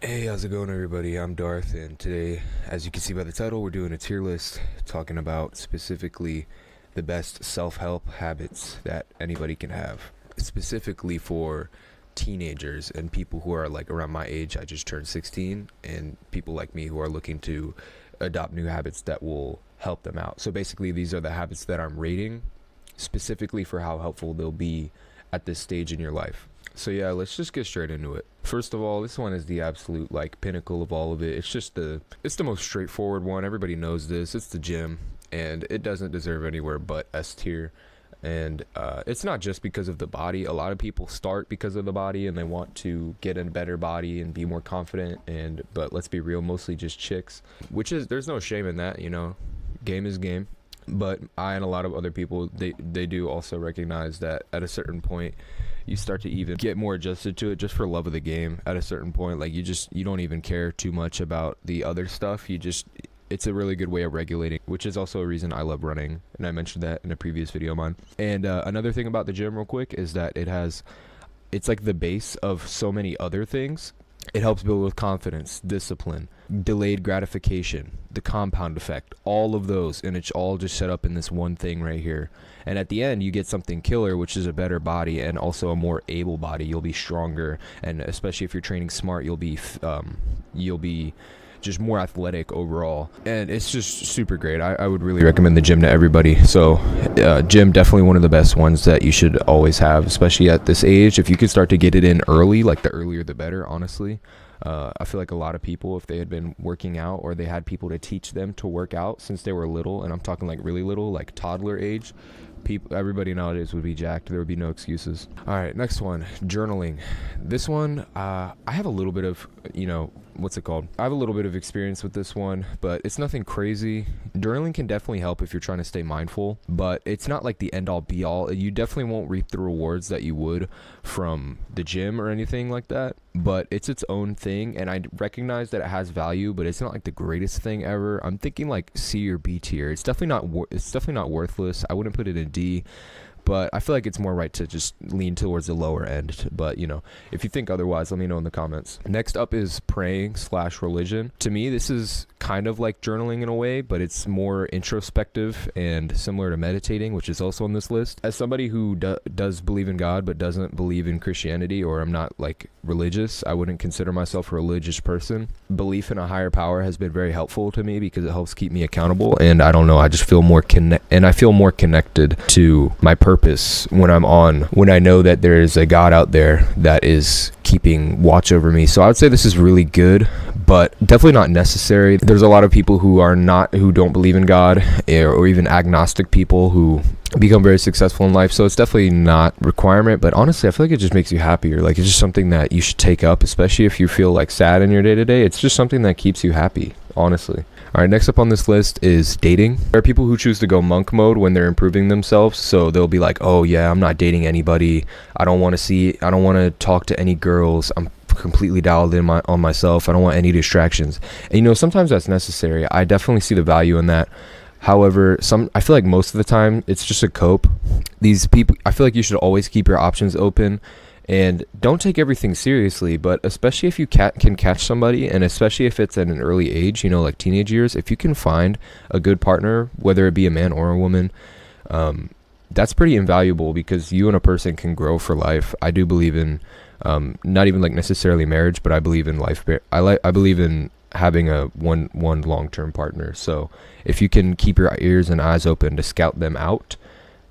Hey, how's it going, everybody? I'm Darth, and today, as you can see by the title, we're doing a tier list talking about specifically the best self help habits that anybody can have, specifically for teenagers and people who are like around my age. I just turned 16, and people like me who are looking to adopt new habits that will help them out. So, basically, these are the habits that I'm rating specifically for how helpful they'll be at this stage in your life. So yeah, let's just get straight into it. First of all, this one is the absolute like pinnacle of all of it. It's the most straightforward one. Everybody knows this. It's the gym, and it doesn't deserve anywhere but S tier. And it's not just because of the body. A lot of people start because of the body and they want to get a better body and be more confident. But let's be real, mostly just chicks. Which is there's no shame in that, you know. Game is game. But I and a lot of other people they do also recognize that at a certain point you start to even get more adjusted to it just for love of the game. At a certain point, like you don't even care too much about the other stuff. It's a really good way of regulating, which is also a reason I love running, and I mentioned that in a previous video of mine. And another thing about the gym real quick is that it's like the base of so many other things. It helps build with confidence, discipline, delayed gratification, the compound effect, all of those, and it's all just set up in this one thing right here. And at the end, you get something killer, which is a better body and also a more able body. You'll be stronger, and especially if you're training smart, you'll be just more athletic overall, and it's just super great. I would really recommend the gym to everybody. So gym, definitely one of the best ones that you should always have, especially at this age. If you could start to get it in early, like the earlier the better, honestly. I feel like a lot of people, if they had been working out or they had people to teach them to work out since they were little, and I'm talking like really little, like toddler age, everybody nowadays would be jacked. There would be no excuses. All right, next one, journaling. This one, I have a little bit of, what's it called? I have a little bit of experience with this one, but it's nothing crazy. Journaling can definitely help if you're trying to stay mindful, but it's not like the end all be all. You definitely won't reap the rewards that you would from the gym or anything like that, but it's its own thing, and I recognize that it has value, but it's not like the greatest thing ever. I'm thinking like C or B tier. It's definitely not worthless. I wouldn't put it in D, but I feel like it's more right to just lean towards the lower end. But if you think otherwise, let me know in the comments. Next up is praying/religion. To me, this is kind of like journaling in a way, but it's more introspective and similar to meditating, which is also on this list. As somebody who does believe in God but doesn't believe in Christianity, or I'm not like religious, I wouldn't consider myself a religious person. Belief in a higher power has been very helpful to me because it helps keep me accountable, and I don't know, I just feel more connected to my purpose when I know that there is a God out there that is keeping watch over me. So I would say this is really good, but definitely not necessary. There's a lot of people who don't believe in God, or even agnostic people who become very successful in life, so it's definitely not requirement. But honestly, I feel like it just makes you happier. Like, it's just something that you should take up, especially if you feel like sad in your day-to-day. It's just something that keeps you happy, honestly. All right, next up on this list is dating. There are people who choose to go monk mode when they're improving themselves. So they'll be like, oh yeah, I'm not dating anybody. I don't want to talk to any girls. I'm completely dialed in on myself. I don't want any distractions. And sometimes that's necessary. I definitely see the value in that. However, I feel like most of the time it's just a cope. These people, I feel like you should always keep your options open. And don't take everything seriously, but especially if you can catch somebody, and especially if it's at an early age, like teenage years, if you can find a good partner, whether it be a man or a woman, that's pretty invaluable, because you and a person can grow for life. I do believe in, not even like necessarily marriage, but I believe in life. I believe in having a one long-term partner. So if you can keep your ears and eyes open to scout them out,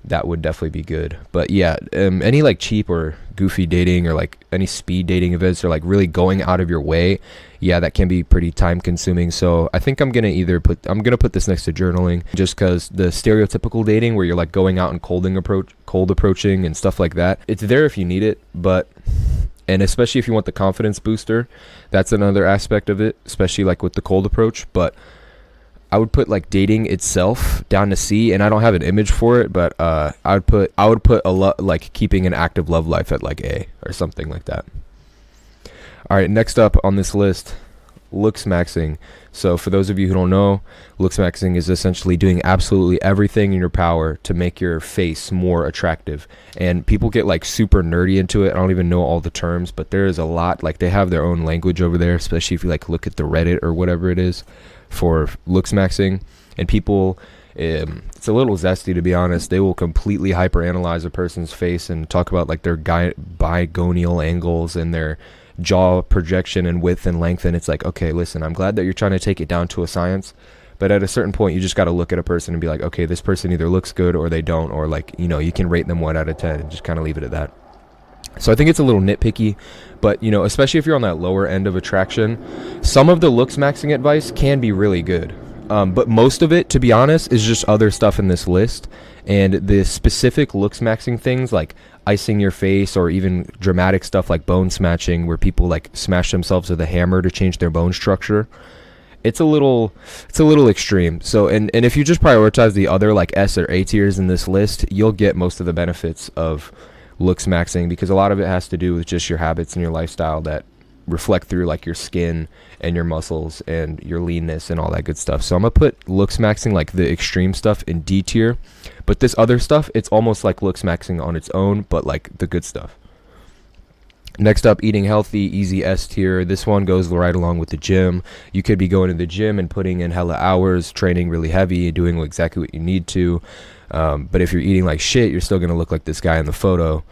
that would definitely be good. But yeah, any like cheap or goofy dating, or like any speed dating events, or like really going out of your way, yeah, that can be pretty time consuming. So I think I'm gonna put this next to journaling, just because the stereotypical dating where you're like going out and cold approaching and stuff like that, it's there if you need it, and especially if you want the confidence booster, that's another aspect of it, especially like with the cold approach. But I would put like dating itself down to C, and I don't have an image for it, but I would put like keeping an active love life at like A or something like that. All right, next up on this list, looks maxing. So for those of you who don't know, looks maxing is essentially doing absolutely everything in your power to make your face more attractive. And people get like super nerdy into it. I don't even know all the terms, but there is a lot, like they have their own language over there, especially if you like look at the Reddit or whatever it is for looks maxing. And people, it's a little zesty, to be honest. They will completely hyperanalyze a person's face and talk about like their bigonial angles and their jaw projection and width and length. And it's like, okay, listen, I'm glad that you're trying to take it down to a science, but at a certain point you just got to look at a person and be like, okay, this person either looks good or they don't, or like, you know, you can rate them 1 out of 10 and just kind of leave it at that. So I think it's a little nitpicky, but you know, especially if you're on that lower end of attraction, some of the looks maxing advice can be really good. But most of it, to be honest, is just other stuff in this list. And the specific looks maxing things like icing your face, or even dramatic stuff like bone smashing, where people like smash themselves with a hammer to change their bone structure, it's a little extreme. So and if you just prioritize the other like S or A tiers in this list, you'll get most of the benefits of looks maxing, because a lot of it has to do with just your habits and your lifestyle that reflect through like your skin and your muscles and your leanness and all that good stuff. So I'm gonna put looks maxing, like the extreme stuff, in D tier, but this other stuff, it's almost like looks maxing on its own, but like the good stuff. Next up, eating healthy, easy, S tier. This one goes right along with the gym. You could be going to the gym and putting in hella hours, training really heavy, doing exactly what you need to, but if you're eating like shit, you're still gonna look like this guy in the photo.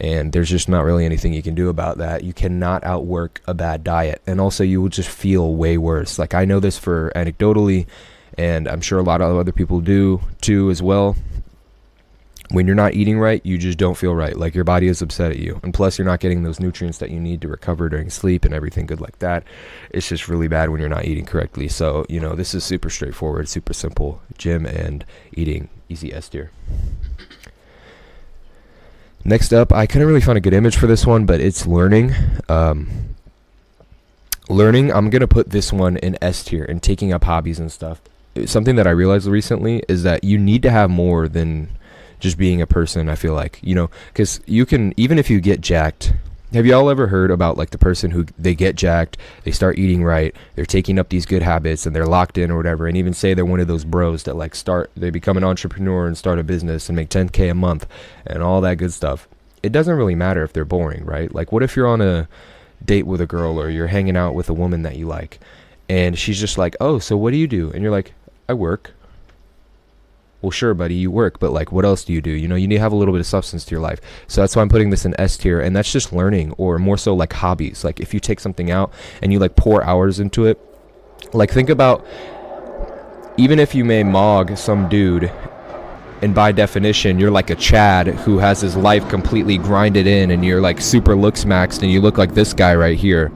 And there's just not really anything you can do about that. You cannot outwork a bad diet. And also you will just feel way worse. Like I know this for anecdotally, and I'm sure a lot of other people do too as well. When you're not eating right, you just don't feel right. Like your body is upset at you. And plus you're not getting those nutrients that you need to recover during sleep and everything good like that. It's just really bad when you're not eating correctly. So, you know, this is super straightforward, super simple. Gym and eating, easy, S tier. Next up, I couldn't really find a good image for this one, but it's learning. Learning, I'm going to put this one in S tier, and taking up hobbies and stuff. Something that I realized recently is that you need to have more than just being a person, I feel like. You know, because you can, even if you get jacked, have y'all ever heard about like the person who they get jacked, they start eating right, they're taking up these good habits and they're locked in or whatever, and even say they're one of those bros that like they become an entrepreneur and start a business and make 10K a month and all that good stuff. It doesn't really matter if they're boring, right? Like what if you're on a date with a girl, or you're hanging out with a woman that you like, and she's just like, oh, so what do you do? And you're like, I work. Well, sure, buddy, you work, but like, what else do? You know, you need to have a little bit of substance to your life. So that's why I'm putting this in S tier, and that's just learning, or more so like hobbies. Like if you take something out and you like pour hours into it, like think about, even if you may mog some dude, and by definition you're like a Chad who has his life completely grinded in, and you're like super looks maxed, and you look like this guy right here.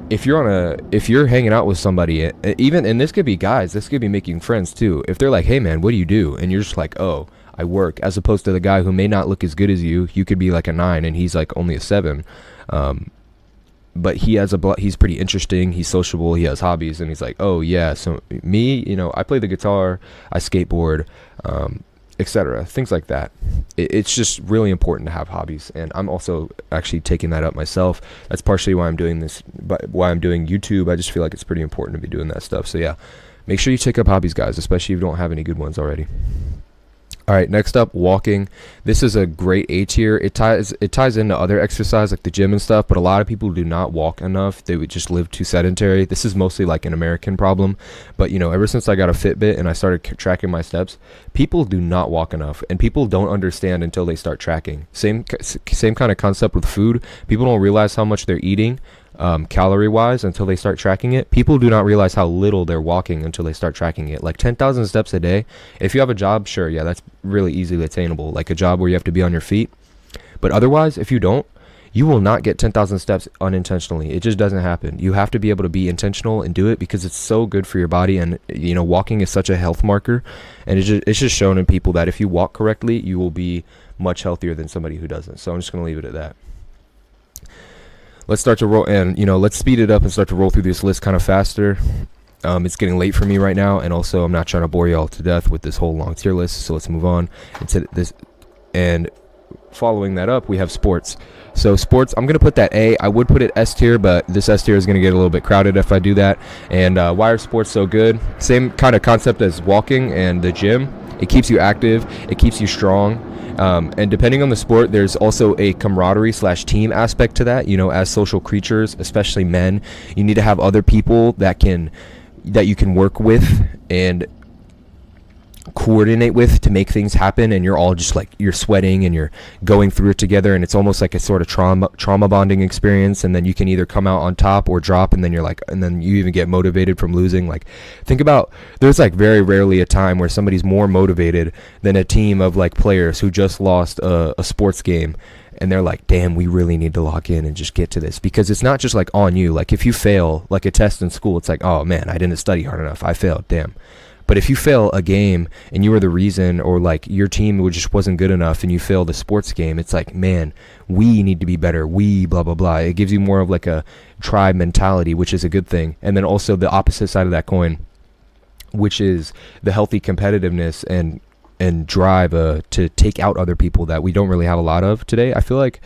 If you're hanging out with somebody, even, and this could be guys, this could be making friends too. If they're like, hey man, what do you do? And you're just like, oh, I work, as opposed to the guy who may not look as good as you. You could be like a 9 and he's like only a 7. But he's pretty interesting, he's sociable, he has hobbies, and he's like, oh yeah, so me, you know, I play the guitar, I skateboard, etc. Things like that. It's just really important to have hobbies, and I'm also actually taking that up myself. That's partially why I'm doing this, but why I'm doing YouTube. I just feel like it's pretty important to be doing that stuff. So yeah, make sure you take up hobbies, guys, especially if you don't have any good ones already. All right, next up, walking. This is a great A tier. It ties into other exercise like the gym and stuff, but a lot of people do not walk enough. They would just live too sedentary. This is mostly like an American problem, but you know, ever since I got a Fitbit and I started tracking my steps, people do not walk enough, and people don't understand until they start tracking. Same kind of concept with food. People don't realize how much they're eating calorie wise until they start tracking it. People do not realize how little they're walking until they start tracking it. Like 10,000 steps a day. If you have a job, sure, yeah, that's really easily attainable, like a job where you have to be on your feet. But otherwise, if you don't, you will not get 10,000 steps unintentionally. It just doesn't happen. You have to be able to be intentional and do it, because it's so good for your body. And you know, walking is such a health marker, and it's just shown in people that if you walk correctly, you will be much healthier than somebody who doesn't. So I'm just going to leave it at that. Let's start to roll, and you know, let's speed it up and start to roll through this list kind of faster. It's getting late for me right now, and also I'm not trying to bore you all to death with this whole long tier list, so let's move on into this. And following that up, we have sports. So sports, I'm going to put that A. I would put it S tier, but this S tier is going to get a little bit crowded if I do that. And why are sports so good? Same kind of concept as walking and the gym. It keeps you active. It keeps you strong. And depending on the sport, there's also a camaraderie / team aspect to that. As social creatures, especially men, you need to have other people that you can work with and coordinate with to make things happen, and you're all just like, you're sweating and you're going through it together, and it's almost like a sort of trauma bonding experience. And then you can either come out on top or drop, and then you even get motivated from losing. Like, think about, there's like very rarely a time where somebody's more motivated than a team of like players who just lost a sports game, and they're like, damn, we really need to lock in and just get to this, because it's not just like on you. Like, if you fail like a test in school, it's like, oh man, I didn't study hard enough, I failed, damn. But if you fail a game and you were the reason, or like your team just wasn't good enough and you failed the sports game, it's like, man, we need to be better. We blah, blah, blah. It gives you more of like a tribe mentality, which is a good thing. And then also the opposite side of that coin, which is the healthy competitiveness and drive to take out other people that we don't really have a lot of today. I feel like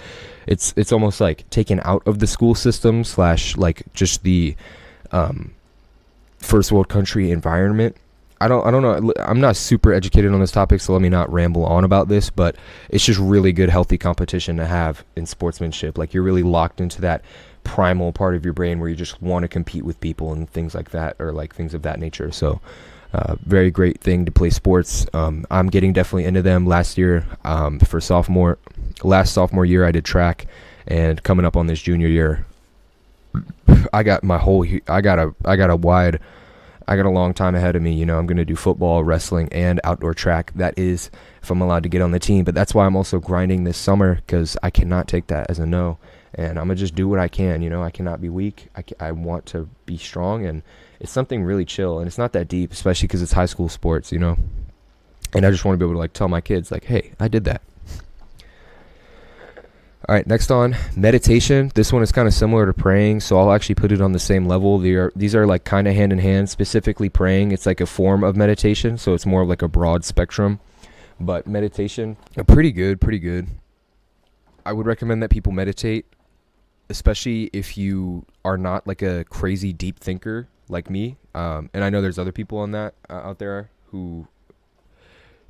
it's almost like taken out of the school system / like just the first world country environment. I don't know. I'm not super educated on this topic, so let me not ramble on about this, but it's just really good, healthy competition to have in sportsmanship. Like, you're really locked into that primal part of your brain where you just want to compete with people and things like that, or like things of that nature. So, very great thing to play sports. I'm getting definitely into them. Last year, for sophomore year, I did track, and coming up on this junior year, I got a long time ahead of me. I'm going to do football, wrestling, and outdoor track. That is, if I'm allowed to get on the team. But that's why I'm also grinding this summer, because I cannot take that as a no. And I'm going to just do what I can. I cannot be weak. I want to be strong. And it's something really chill. And it's not that deep, especially because it's high school sports, And I just want to be able to like tell my kids, like, hey, I did that. All right, next on, meditation. This one is kind of similar to praying, so I'll actually put it on the same level. These are like kind of hand in hand. Specifically praying, it's like a form of meditation, so it's more of like a broad spectrum. But meditation, pretty good. I would recommend that people meditate, especially if you are not like a crazy deep thinker like me. And I know there's other people on that out there who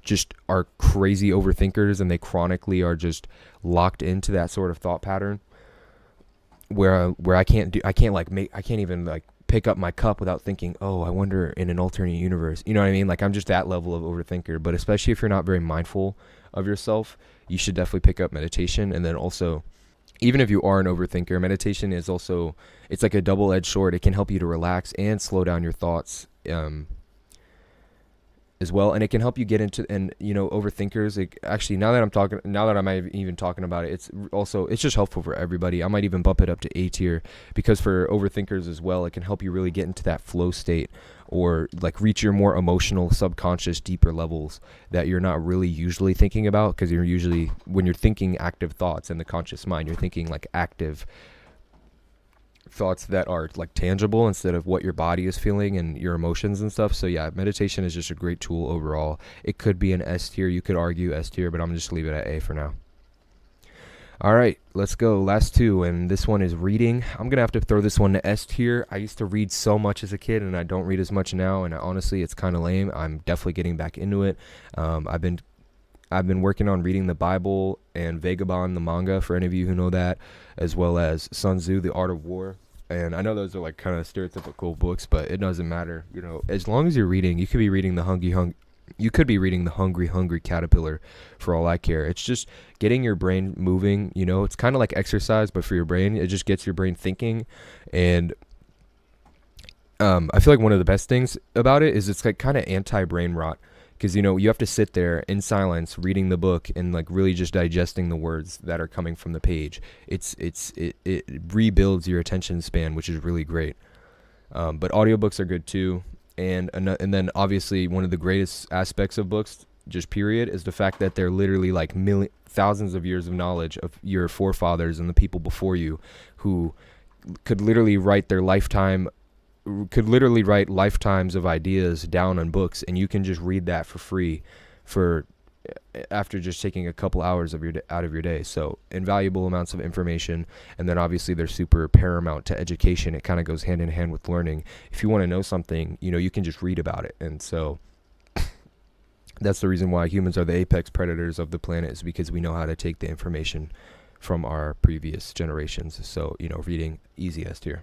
just are crazy overthinkers, and they chronically are just locked into that sort of thought pattern where I can't even like pick up my cup without thinking, oh, I wonder in an alternate universe. You know what I mean? Like, I'm just that level of overthinker. But especially if you're not very mindful of yourself, you should definitely pick up meditation. And then also, even if you are an overthinker, meditation is also, it's like a double-edged sword. It can help you to relax and slow down your thoughts as well, and it can help you get into, and overthinkers, now that I'm even talking about it, it's just helpful for everybody. I might even bump it up to A tier, because for overthinkers as well, it can help you really get into that flow state, or like reach your more emotional, subconscious, deeper levels that you're not really usually thinking about, because you're usually, when you're thinking active thoughts in the conscious mind, you're thinking like active thoughts that are like tangible instead of what your body is feeling and your emotions and stuff. So yeah, meditation is just a great tool overall. It could be an S tier. You could argue S tier, but I'm just leave it at A for now. All right, let's go. Last two, and this one is reading. I'm going to have to throw this one to S tier. I used to read so much as a kid, and I don't read as much now, and honestly, it's kind of lame. I'm definitely getting back into it. I've been working on reading the Bible and Vagabond, the manga, for any of you who know that, as well as Sun Tzu, The Art of War. And I know those are like kind of stereotypical books, but it doesn't matter. As long as you're reading, you could be reading the Hungry Caterpillar for all I care. It's just getting your brain moving. It's kind of like exercise, but for your brain. It just gets your brain thinking. And I feel like one of the best things about it is it's like kind of anti-brain rot. Because, you have to sit there in silence reading the book and like really just digesting the words that are coming from the page. It rebuilds your attention span, which is really great. But audiobooks are good too. And then obviously one of the greatest aspects of books, just period, is the fact that they're literally like thousands of years of knowledge of your forefathers and the people before you who could literally write lifetimes of ideas down on books, and you can just read that for free for after just taking a couple hours of out of your day. So invaluable amounts of information, and then obviously they're super paramount to education. It kind of goes hand in hand with learning. If you want to know something, you can just read about it. And so that's the reason why humans are the apex predators of the planet, is because we know how to take the information from our previous generations. So, reading, easy S tier.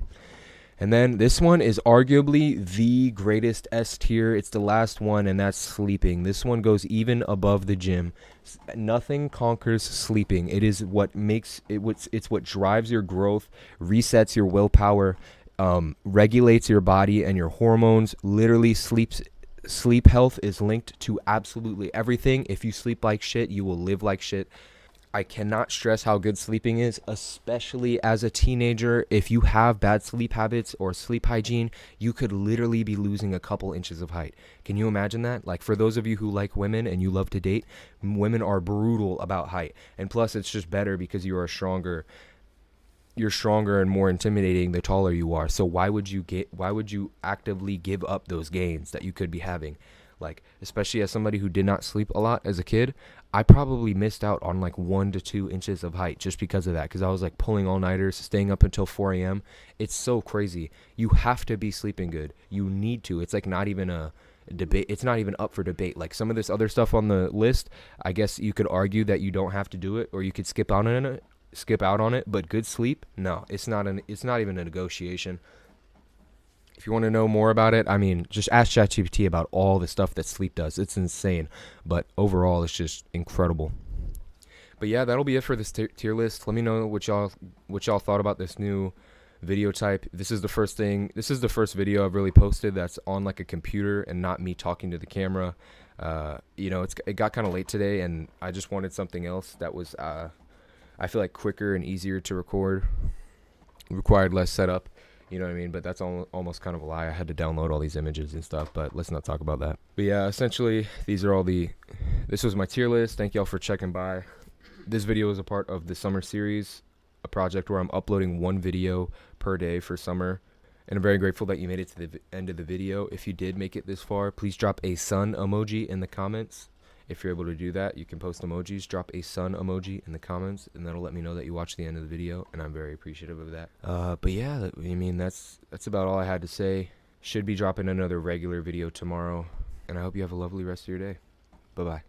And then this one is arguably the greatest S tier. It's the last one, and that's sleeping. This one goes even above the gym. Nothing conquers sleeping. It is what makes it. It's what drives your growth, resets your willpower, regulates your body and your hormones. Literally, sleep health is linked to absolutely everything. If you sleep like shit, you will live like shit. I cannot stress how good sleeping is, especially as a teenager. If you have bad sleep habits or sleep hygiene, you could literally be losing a couple inches of height. Can you imagine that? Like, for those of you who like women and you love to date, women are brutal about height. And plus, it's just better because you're stronger and more intimidating the taller you are. So why would you actively give up those gains that you could be having? Like, especially as somebody who did not sleep a lot as a kid, I probably missed out on like 1 to 2 inches of height just because of that, because I was like pulling all-nighters, staying up until 4 a.m. It's so crazy. You have to be sleeping good. You need to. It's like not even a debate. It's not even up for debate. Like some of this other stuff on the list, I guess you could argue that you don't have to do it, or you could skip out on it. But good sleep, no, it's not even a negotiation. If you want to know more about it, just ask ChatGPT about all the stuff that sleep does. It's insane. But overall, it's just incredible. But yeah, that'll be it for this tier list. Let me know what y'all thought about this new video type. This is the first video I've really posted that's on like a computer and not me talking to the camera. It got kind of late today, and I just wanted something else that was, I feel like, quicker and easier to record. Required less setup. You know what I mean? But that's almost kind of a lie. I had to download all these images and stuff, but let's not talk about that. But yeah, essentially, this was my tier list. Thank y'all for checking by. This video is a part of the summer series, a project where I'm uploading 1 video per day for summer. And I'm very grateful that you made it to the end of the video. If you did make it this far, please drop a sun emoji in the comments. If you're able to do that, you can post emojis. Drop a sun emoji in the comments, and that'll let me know that you watched the end of the video, and I'm very appreciative of that. But yeah, that's about all I had to say. Should be dropping another regular video tomorrow, and I hope you have a lovely rest of your day. Bye-bye.